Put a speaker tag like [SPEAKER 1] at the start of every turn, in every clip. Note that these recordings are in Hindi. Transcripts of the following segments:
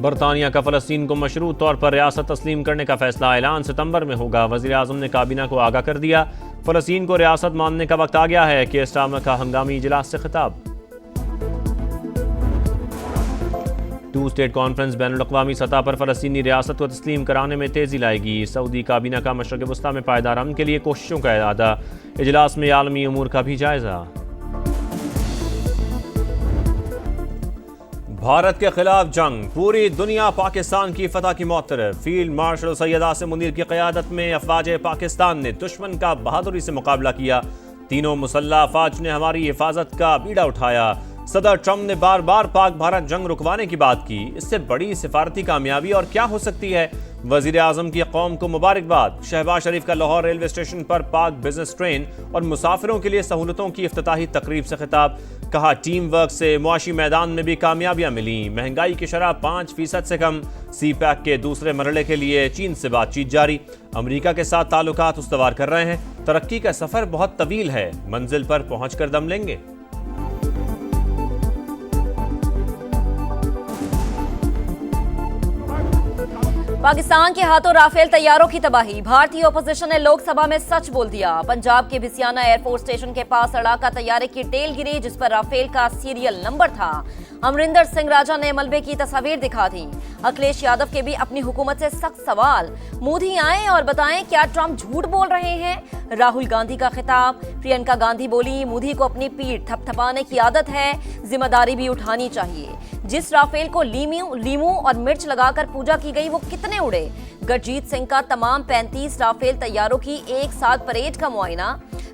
[SPEAKER 1] बरतानिया का फ़लस्तीन को मशरूत तौर पर रियासत तस्लीम करने का फैसला ऐलान सितंबर में होगा। वज़ीर आज़म ने काबीना को आगाह कर दिया, फ़लस्तीन को रियासत मानने का वक्त आ गया है कि इस्लामा का हंगामी इजलास से खिताब। टू स्टेट कॉन्फ्रेंस बैनुल-अक़वामी सतह पर फ़लस्तीनी रियासत को तस्लीम कराने में तेज़ी लाएगी। सऊदी काबीना का मशरक़ वस्ता में पायदार अमन के लिए कोशिशों का इरादा। इजलास में आलमी उमूर का भी जायज़ा। भारत के खिलाफ जंग, पूरी दुनिया पाकिस्तान की फतह की मौतरफ। फील्ड मार्शल सैयद आसिम मुनीर की क़यादत में अफवाज पाकिस्तान ने दुश्मन का बहादुरी से मुकाबला किया। तीनों मुसल्लह अफवाज ने हमारी हिफाजत का बीड़ा उठाया। सदर ट्रंप ने बार बार पाक भारत जंग रुकवाने की बात की। इससे बड़ी सिफारती कामयाबी और क्या हो सकती है। वजीर आजम की कौम को मुबारकबाद। शहबाज शरीफ का लाहौर रेलवे स्टेशन पर पाक बिजनेस ट्रेन और मुसाफिरों के लिए सहूलतों की इफ्तिताही तकरीब से खिताब। कहा, टीम वर्क से मुआशी मैदान में भी कामयाबियां मिली। महंगाई की शरह 5% से कम। सी पैक के दूसरे मरहले के लिए चीन से बातचीत जारी। अमरीका के साथ ताल्लुकात उस्तवार कर रहे हैं। तरक्की का सफर बहुत तवील है, मंजिल पर पहुंच कर दम लेंगे।
[SPEAKER 2] पाकिस्तान के हाथों राफेल तैयारों की तबाही। भारतीय ओपोजिशन ने लोकसभा में सच बोल दिया। पंजाब के भिसियाना एयरफोर्स स्टेशन के पास लड़ाका तैयारे की टेल गिरी, जिस पर राफेल का सीरियल नंबर था। अमरिंदर सिंह राजा ने मलबे की तस्वीर दिखा दी। अखिलेश यादव के भी अपनी हुकूमत से सख्त सवाल। मोदी आए और बताएं क्या ट्रंप झूठ बोल रहे हैं। राहुल गांधी का खिताब। प्रियंका गांधी बोली, मोदी को अपनी पीठ थपथपाने की आदत है, जिम्मेदारी भी उठानी चाहिए। जिस राफेल को लीमू और मिर्च लगाकर पूजा की गई वो कितने उड़े। गुरजीत सिंह का तमाम 35 राफेल तैयारों की एक साथ परेड का मुआयना।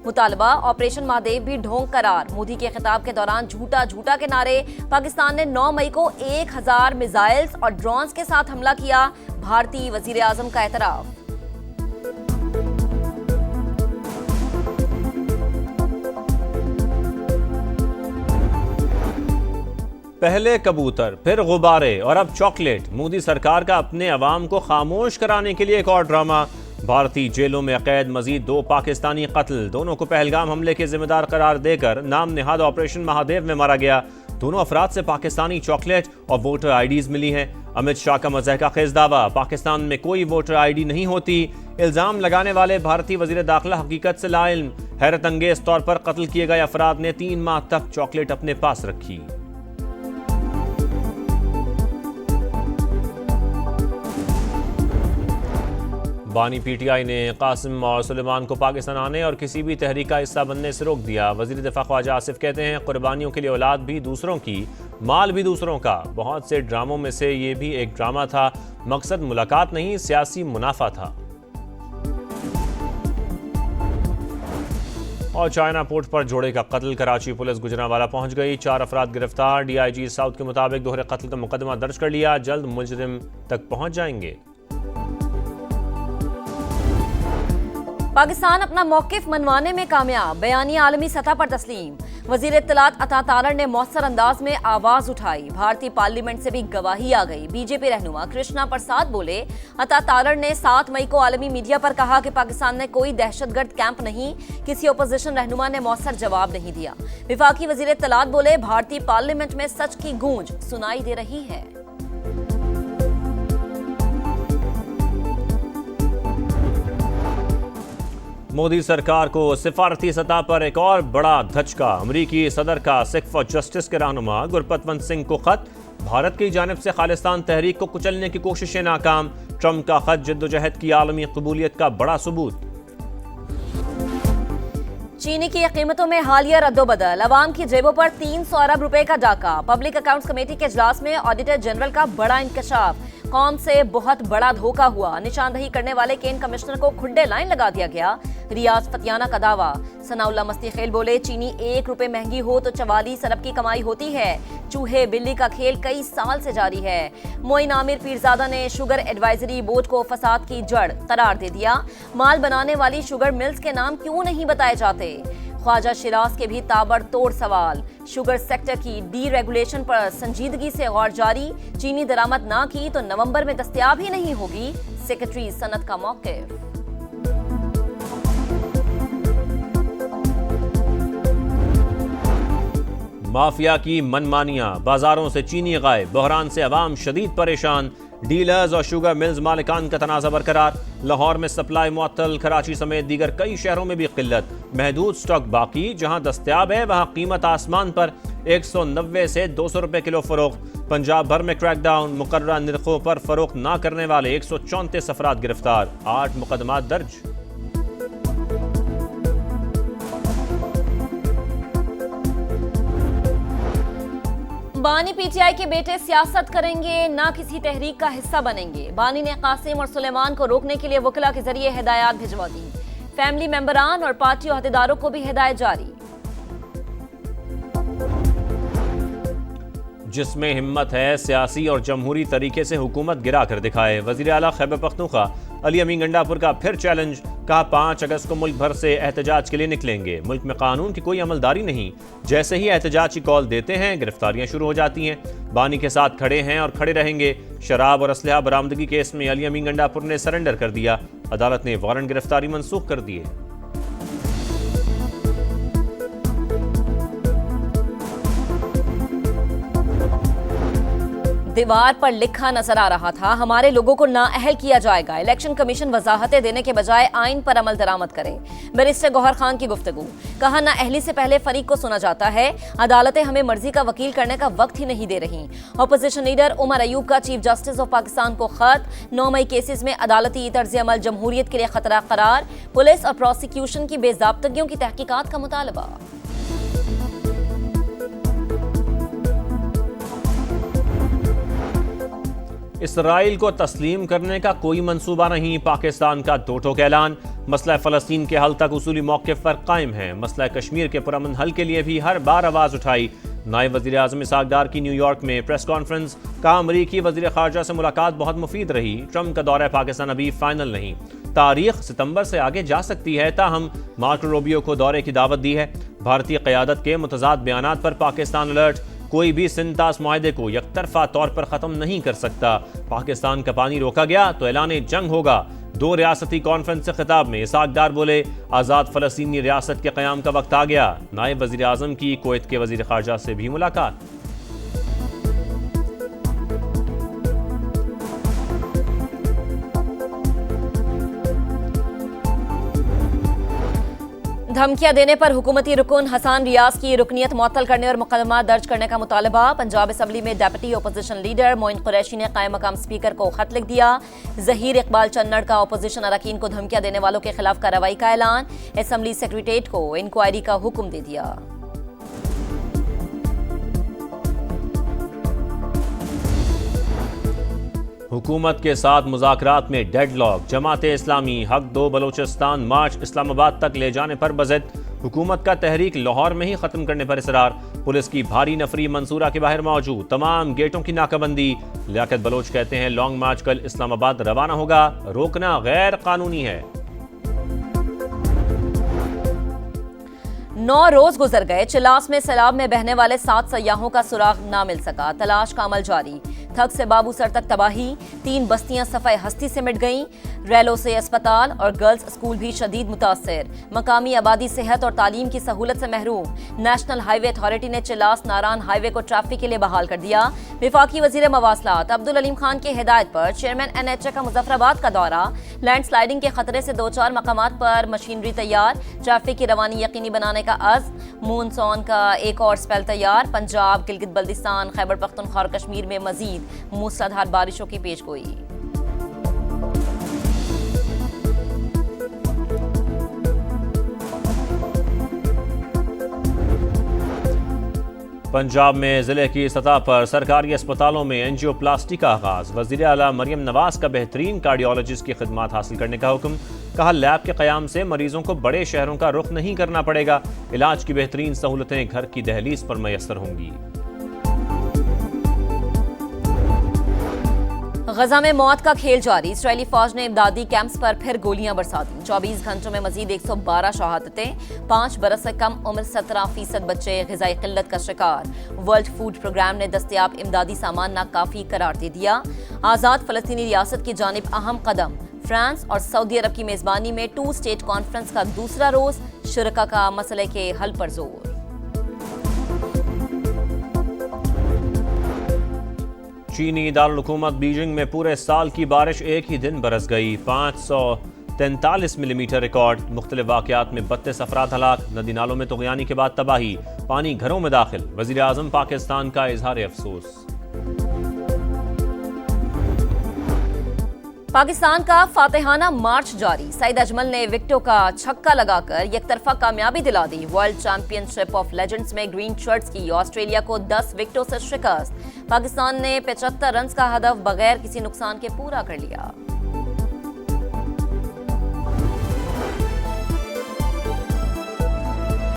[SPEAKER 2] मुतालबा ऑपरेशन महादेव भी ढोंग करार। मोदी के खिताब के दौरान झूठा झूठा के नारे। पाकिस्तान ने 9 मई को 1000 मिसाइल्स और ड्रोन्स के साथ हमला किया। भारतीय वजीर आजम का एतराफ।
[SPEAKER 1] पहले कबूतर, फिर गुब्बारे और अब चॉकलेट। मोदी सरकार का अपने अवाम को खामोश कराने के लिए एक और ड्रामा। भारतीय जेलों में कैद मजीद 2 पाकिस्तानी कत्ल। दोनों को पहलगाम हमले के जिम्मेदार करार देकर नाम निहाद ऑपरेशन महादेव में मारा गया। दोनों अफराद से पाकिस्तानी चॉकलेट और वोटर आईडीज मिली हैं। अमित शाह का मज़हका खेज दावा, पाकिस्तान में कोई वोटर आईडी नहीं होती। इल्जाम लगाने वाले भारतीय वजीर दाखिला हकीकत से लाइल्म। हैरत अंगेज तौर पर कत्ल किए गए अफराद ने 3 माह तक चॉकलेट अपने पास रखी। बानी पीटीआई ने कासिम और सुलेमान को पाकिस्तान आने और किसी भी तहरीक का हिस्सा बनने से रोक दिया। वज़ीर दिफा ख्वाजा आसिफ कहते हैं, कुर्बानियों के लिए औलाद भी दूसरों की, माल भी दूसरों का। बहुत से ड्रामों में से ये भी एक ड्रामा था। मकसद मुलाकात नहीं, सियासी मुनाफा था। और चाइना पोर्ट पर जोड़े का कत्ल। कराची पुलिस गुजरांवाला पहुंच गई। 4 अफराद गिरफ्तार। डीआईजी साउथ के मुताबिक दोहरे कत्ल का मुकदमा दर्ज कर लिया। जल्द मुजरिम तक पहुंच जाएंगे।
[SPEAKER 2] पाकिस्तान अपना मौकिफ मनवाने में कामयाब। बयानिया आलमी सतह पर तस्लीम। वजीर इत्तलात अता तारड़ ने मौसर अंदाज में आवाज उठाई। भारतीय पार्लियामेंट से भी गवाही आ गई। बीजेपी रहनुमा कृष्णा प्रसाद बोले, अता तारड़ ने 7 मई को आलमी मीडिया पर कहा कि पाकिस्तान में कोई दहशतगर्द कैंप नहीं। किसी ओपोजिशन रहनुमा ने मौसर जवाब नहीं दिया। विफाकी वजीर इत्तलात बोले, भारतीय पार्लियामेंट में सच की गूंज सुनाई दे रही है।
[SPEAKER 1] मोदी सरकार को सिफारती सतह पर एक और बड़ा धचका। अमरीकी सदर का सिख फॉर जस्टिस के रहनुमा गुरपतवंत सिंह को खत। भारत की जानिब से खालिस्तान तहरीक को कुचलने की कोशिशें नाकाम। ट्रंप का खत जद्दोजहद की आलमी कबूलियत का बड़ा सबूत।
[SPEAKER 2] चीनी की कीमतों में हालिया रद्दोबदल। अवाम की जेबों पर 300 अरब रुपए का डाका। पब्लिक अकाउंट्स कमेटी के इजलास में ऑडिटर जनरल का बड़ा इंकशाफ। कौम से बहुत बड़ा धोखा हुआ। निशानदही करने वाले केन कमिश्नर को खुड्डे लाइन लगा दिया गया। रियाज फतियाना का दावा। सनाउल्ला मस्ती खेल बोले, चीनी 1 रुपए महंगी हो तो 44 अरब की कमाई होती है। चूहे बिल्ली का खेल कई साल से जारी है। मोइन आमिर पीरजादा ने शुगर एडवाइजरी बोर्ड को फसाद की जड़ करार दे दिया। माल बनाने वाली शुगर मिल्स के नाम क्यों नहीं बताए जाते। ख्वाजा शिराज के भी ताबड़तोड़ सवाल। शुगर सेक्टर की डीरेगुलेशन पर संजीदगी से गौर जारी। चीनी दरामद ना की तो नवंबर में दस्तयाब ही नहीं होगी। सेक्रेटरी सनत का मौक़िफ़।
[SPEAKER 1] माफिया की मनमानियां, बाजारों से चीनी गायब, बहरान से अवाम शदीद परेशान, डीलर्स और शुगर मिल्स मालिकान का तनाज़ा बरकरार। लाहौर में सप्लाई मुअत्तल, कराची समेत दीगर कई शहरों में भी किल्लत, महदूद स्टॉक बाकी, जहां दस्तयाब है वहां कीमत आसमान पर, 190 से 200 रुपए किलो फरोख्त। पंजाब भर में क्रैकडाउन, मुकर्ररा निर्खों पर फरोख्त न करने वाले 134 अफराद गिरफ्तार, 8 मुकदमात दर्ज।
[SPEAKER 2] बानी पीटीआई के बेटे सियासत करेंगे, ना किसी तहरीक का हिस्सा बनेंगे। बानी ने कासिम और सुलेमान को रोकने के लिए वकला के जरिए हिदायत भिजवा दी। फैमिली मेंबरान और पार्टी अहदेदारों को भी हिदायत जारी।
[SPEAKER 1] जिसमें हिम्मत है सियासी और जमहूरी तरीके से हुकूमत गिरा कर दिखाए। वजीर आला खैबर पख्तूनख्वा अली अमीन गंडापुर का फिर चैलेंज, कहा 5 अगस्त को मुल्क भर से एहतजाज के लिए निकलेंगे। मुल्क में कानून की कोई अमलदारी नहीं, जैसे ही एहतजाज की कॉल देते हैं गिरफ्तारियां शुरू हो जाती हैं। बानी के साथ खड़े हैं और खड़े रहेंगे। शराब और असलहा बरामदगी केस में अली अमीन गंडापुर ने सरेंडर कर दिया, अदालत ने वारंट गिरफ्तारी मनसूख कर दिए।
[SPEAKER 2] दीवार पर लिखा नजर आ रहा था, हमारे लोगों को नाअहल किया जाएगा। इलेक्शन कमीशन वजाहतें देने के बजाय आइन पर अमल दरामद करे। बैरिस्टर गौहर खान की गुफ्तगू, कहा नाअहली से पहले फरीक को सुना जाता है। अदालतें हमें मर्जी का वकील करने का वक्त ही नहीं दे रही। अपोजिशन लीडर उमर अयूब का चीफ जस्टिस ऑफ पाकिस्तान को खत, 9 मई केसेस में अदालती तर्ज अमल जमहूरियत के लिए खतरा करार। पुलिस और प्रोसिक्यूशन की बेजाब्तगियों की तहकीकात का मुतालबा।
[SPEAKER 1] इसराइल को तस्लीम करने का कोई मंसूबा नहीं, पाकिस्तान का दो टोक ऐलान। मसला फ़लस्तीन के हल तक उसूली मौक़िफ़ पर कायम है। मसला कश्मीर के पुरअमन हल के लिए भी हर बार आवाज़ उठाई। नायब वज़ीर आज़म इसहाक़ डार की न्यूयॉर्क में प्रेस कॉन्फ्रेंस, कहा अमरीकी वज़ीर ख़ारजा से मुलाकात बहुत मुफीद रही। ट्रंप का दौरा पाकिस्तान अभी फाइनल नहीं, तारीख सितंबर से आगे जा सकती है, ताहम मार्को रूबियो को दौरे की दावत दी है। भारतीय क़यादत के मुतज़ाद बयानात पर पाकिस्तान अलर्ट, कोई भी सिंतास मुआहदे को यकतरफा तौर पर ख़त्म नहीं कर सकता। पाकिस्तान का पानी रोका गया तो ऐलान जंग होगा। 2 रियासती कॉन्फ्रेंस से खिताब में इसहाक़ डार बोले, आज़ाद फ़लस्तीनी रियासत के क़याम का वक्त आ गया। नायब वज़ीर आज़म की कुवैत के वज़ीर ख़ारजा से भी मुलाकात।
[SPEAKER 2] धमकियां देने पर हुकूमती रुकन हसन रियाज की रुकनियत मुअत्तल करने और मुकदमा दर्ज करने का मुतालबा। पंजाब असम्बली में deputy opposition leader Moin Qureshi ने कायम मकाम स्पीकर को खत लिख दिया। जहीर इकबाल चन्नड़ का अपोजिशन अरकान को धमकियां देने वालों के खिलाफ कार्रवाई का ऐलान। असम्बली सेक्रेटेरिएट को इंक्वायरी का हुक्म दे दिया।
[SPEAKER 1] हुकूमत के साथ मुज़ाकरात में डेडलॉक, जमाते इस्लामी हक दो बलोचिस्तान मार्च इस्लामाबाद तक ले जाने पर बज़द। हुकूमत का तहरीक लाहौर में ही ख़त्म करने पर इसरार। पुलिस की भारी नफरी मंसूरा के बाहर मौजूद, तमाम गेटों की नाकाबंदी। लियाकत बलोच कहते हैं लॉन्ग मार्च कल इस्लामाबाद रवाना होगा, रोकना गैर कानूनी है।
[SPEAKER 2] 9 रोज गुजर गए, चिलास में सैलाब में बहने वाले 7 सयाहों का सुराग ना मिल सका। तलाश का अमल जारी। थक से बाबूसर तक तबाही, 3 बस्तियां सफ़ाई हस्ती से मिट गईं। रैलों से अस्पताल और गर्ल्स स्कूल भी शदीद मुतासर। मकामी आबादी सेहत और तालीम की सहूलत से महरूम। नेशनल हाईवे अथॉरिटी ने चिलास नारान हाईवे को ट्रैफिक के लिए बहाल कर दिया। विफाकी वजीर मवासलात अब्दुल अलीम खान की हिदायत पर चेयरमैन NHA का मुजफ्फराबाद का दौरा। लैंडस्लाइडिंग के खतरे से 2-4 मकामात पर मशीनरी तैयार। ट्रैफिक की रवानी यकीनी बनाने का अज़्म। मूनसून का एक और स्पेल तैयार। पंजाब, गिलगित बल्दिस्तान, खैबर पख्तूनख्वा और कश्मीर में मजीद मूसलाधार बारिशों की पेशगोई।
[SPEAKER 1] पंजाब में जिले की सतह पर सरकारी अस्पतालों में एंजियोप्लास्टी का आगाज। वज़ीर आला मरियम नवाज का बेहतरीन कार्डियोलॉजिस्ट की खिदमात हासिल करने का हुक्म। कहा लैब के क़याम से मरीजों को बड़े शहरों का रुख नहीं करना पड़ेगा। इलाज की बेहतरीन सहूलतें घर की दहलीज पर मैसर होंगी।
[SPEAKER 2] गजा में मौत का खेल जारी। इसराइली फौज ने इमदादी कैंप्स पर फिर गोलियां बरसा दी। 24 घंटों में मजीद 112 शहादतें। 5 बरस से कम उम्र 17% बच्चे ग़िज़ाई क़िल्लत का शिकार। वर्ल्ड फूड प्रोग्राम ने दस्तयाब इमदादी सामान नाकाफी करार दे दिया। आज़ाद फ़लस्तीनी रियासत की जानिब अहम कदम। फ्रांस और सऊदी अरब की मेज़बानी में 2 स्टेट कॉन्फ्रेंस का दूसरा रोज़। शुरका का मसले के हल पर जोर।
[SPEAKER 1] चीनी दारुल-हुकूमत बीजिंग में पूरे साल की बारिश एक ही दिन बरस गई। 543 मिलीमीटर रिकॉर्ड। मुख्तलिफ वाक़यात में 32 अफराद हलाक। नदी नालों में तुग़यानी के बाद तबाही। पानी घरों में दाखिल। वज़ीर आज़म पाकिस्तान का इजहार अफसोस।
[SPEAKER 2] पाकिस्तान का फातिहाना मार्च जारी। सईद अजमल ने विकेटों का छक्का लगाकर एकतरफा कामयाबी दिला दी। वर्ल्ड चैंपियनशिप ऑफ लेजेंड्स में ग्रीन शर्ट्स की ऑस्ट्रेलिया को 10 विकेटों से शिकस्त। पाकिस्तान ने 75 रन का हदफ बगैर किसी नुकसान के पूरा कर लिया।